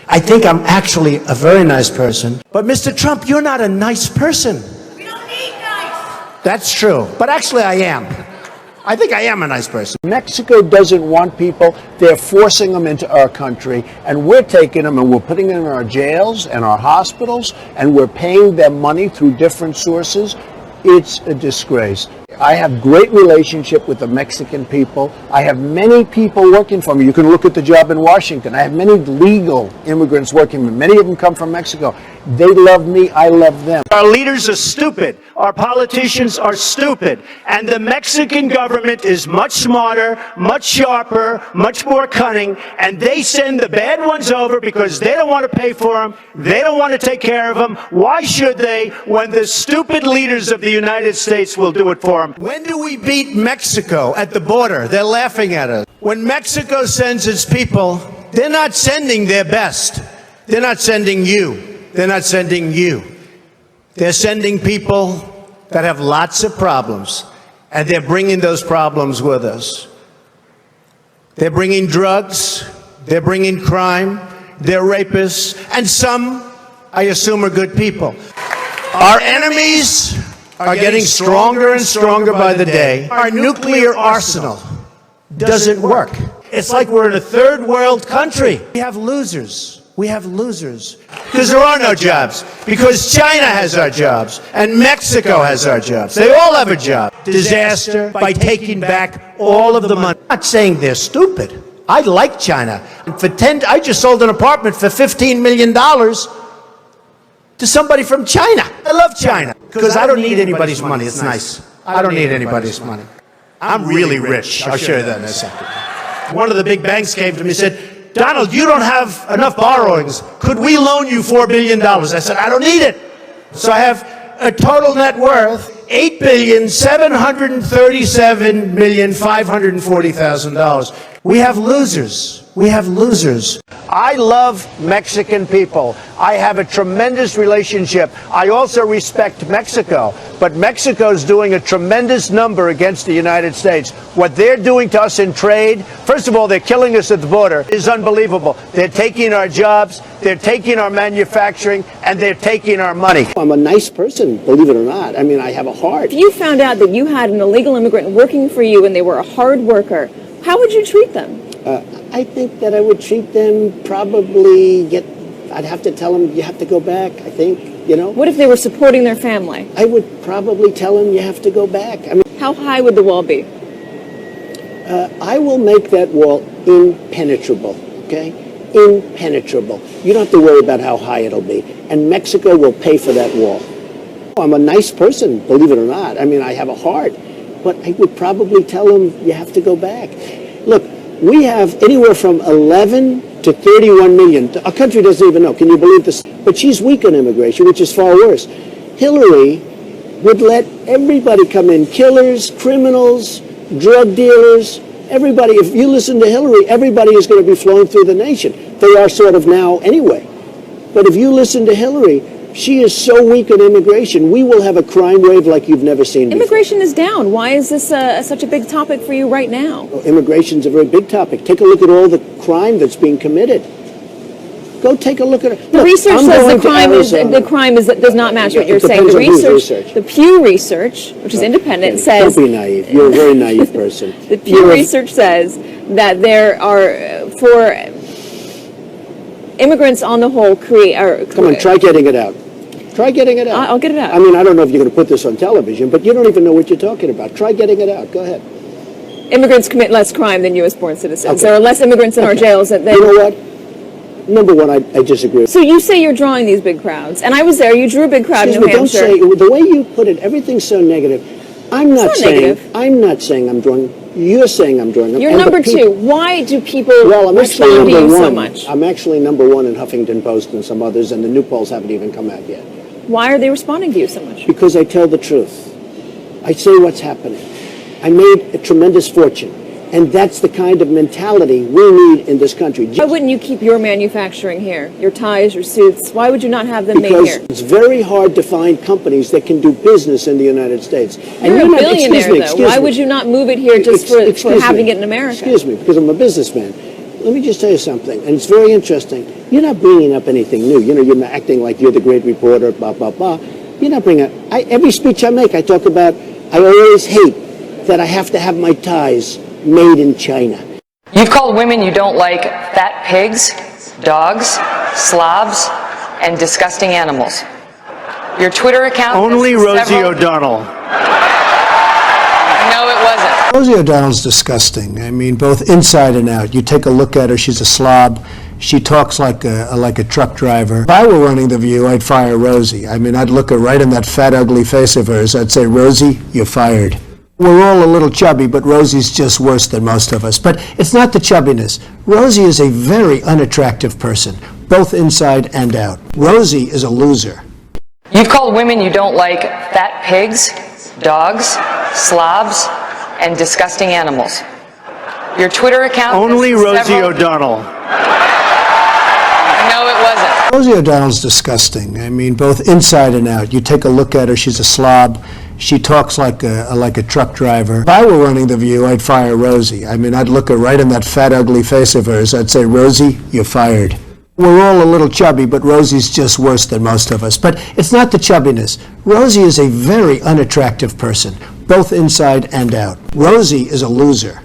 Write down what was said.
I think I'm actually a very nice person. But Mr. Trump, you're not a nice person. We don't need nice. That's true. But actually I am. I think I am a nice person. Mexico doesn't want people. They're forcing them into our country, and we're taking them and we're putting them in our jails and our hospitals, and we're paying them money through different sources. It's a disgrace. I have great relationship with the Mexican people. I have many people working for me. You can look at the job in Washington. I have many legal immigrants working for me. Many of them come from Mexico. They love me. I love them. Our leaders are stupid. Our politicians are stupid. And the Mexican government is much smarter, much sharper, much more cunning. And they send the bad ones over because they don't want to pay for them. They don't want to take care of them. Why should they when the stupid leaders of the United States will do it for them? When do we beat Mexico at the border? They're laughing at us. When Mexico sends its people, they're not sending their best. They're not sending you. They're not sending you. They're sending people that have lots of problems, and they're bringing those problems with us. They're bringing drugs, they're bringing crime, they're rapists, and some, I assume, are good people. Our enemies are getting stronger and stronger by the day. Our nuclear arsenal doesn't work. It's like we're in a third world country. We have losers. We have losers. Because there are no jobs. Because China has our jobs. And Mexico has our jobs. They all have a job. Disaster by taking back all of the money. I'm not saying they're stupid. I like China. I just sold an apartment for $15 million to somebody from China. I love China. Because I don't need anybody's money. It's nice. I don't need anybody's money. I'm really rich. I'll show you that in a second. One of the big banks came to me and said, Donald, you don't have enough borrowings. Could we loan you $4 billion? I said, I don't need it. So I have a total net worth, $8,737,540,000. We have losers. We have losers. I love Mexican people. I have a tremendous relationship. I also respect Mexico. But Mexico's doing a tremendous number against the United States. What they're doing to us in trade, first of all, they're killing us at the border, is unbelievable. They're taking our jobs, they're taking our manufacturing, and they're taking our money. I'm a nice person, believe it or not. I mean, I have a heart. If you found out that you had an illegal immigrant working for you and they were a hard worker, how would you treat them? I think that I would treat them I'd have to tell them, you have to go back, I think, you know. What if they were supporting their family? I would probably tell them, you have to go back. I mean, how high would the wall be? I will make that wall impenetrable, okay? Impenetrable. You don't have to worry about how high it'll be. And Mexico will pay for that wall. I'm a nice person, believe it or not. I mean, I have a heart. But I would probably tell them, you have to go back. Look, we have anywhere from 11 to 31 million. Our country doesn't even know. Can you believe this? But she's weak on immigration, which is far worse. Hillary would let everybody come in. Killers, criminals, drug dealers, everybody. If you listen to Hillary, everybody is going to be flowing through the nation. They are sort of now anyway. But if you listen to Hillary, she is so weak on immigration, we will have a crime wave like you've never seen before. Immigration is down. Why is this such a big topic for you right now? Well, immigration is a very big topic. Take a look at all the crime that's being committed. Go take a look at it. The research says the crime does not match what you're saying. The research, the Pew Research, which is independent, says... Don't be naive. You're a very naive person. The Pew Research says that there are, for immigrants on the whole Come on, try getting it out. Try getting it out. I'll get it out. I mean, I don't know if you're going to put this on television, but you don't even know what you're talking about. Try getting it out. Go ahead. Immigrants commit less crime than U.S.-born citizens. Okay. There are less immigrants in our jails than they... You know what? Number one, I disagree. So you say you're drawing these big crowds, and I was there. You drew a big crowd in New Hampshire. Don't say, the way you put it, everything's so negative. I'm not saying I'm drawing. You're saying I'm drawing them. You're number two. Why do people respond to you so much? I'm actually number one in Huffington Post and some others, and the new polls haven't even come out yet. Why are they responding to you so much? Because I tell the truth. I say what's happening. I made a tremendous fortune. And that's the kind of mentality we need in this country. Why wouldn't you keep your manufacturing here? Your ties, your suits? Why would you not have them made here? Because it's very hard to find companies that can do business in the United States. You're a billionaire, though. Why would you not move it here just for having it in America? Excuse me, because I'm a businessman. let me just tell you something, and it's very interesting. You're not bringing up anything new. You know, you're not acting like you're the great reporter, blah, blah, blah. You're not bringing up, every speech I make, I talk about, I always hate that I have to have my ties made in China. You've called women you don't like fat pigs, dogs, slobs, and disgusting animals. Your Twitter account... Only Rosie O'Donnell. No, it wasn't. Rosie O'Donnell's disgusting. I mean, both inside and out. You take a look at her, she's a slob. She talks like a truck driver. If I were running The View, I'd fire Rosie. I mean, I'd look her right in that fat, ugly face of hers. I'd say, Rosie, you're fired. We're all a little chubby, but Rosie's just worse than most of us. But it's not the chubbiness. Rosie is a very unattractive person, both inside and out. Rosie is a loser. You've called women you don't like fat pigs, dogs, slobs, and disgusting animals. Your Twitter account... Only Rosie O'Donnell. No, it wasn't. Rosie O'Donnell's disgusting. I mean, both inside and out. You take a look at her, she's a slob. She talks like a truck driver. If I were running The View, I'd fire Rosie. I mean, I'd look her right in that fat, ugly face of hers. I'd say, Rosie, you're fired. We're all a little chubby, but Rosie's just worse than most of us. But it's not the chubbiness. Rosie is a very unattractive person, both inside and out. Rosie is a loser.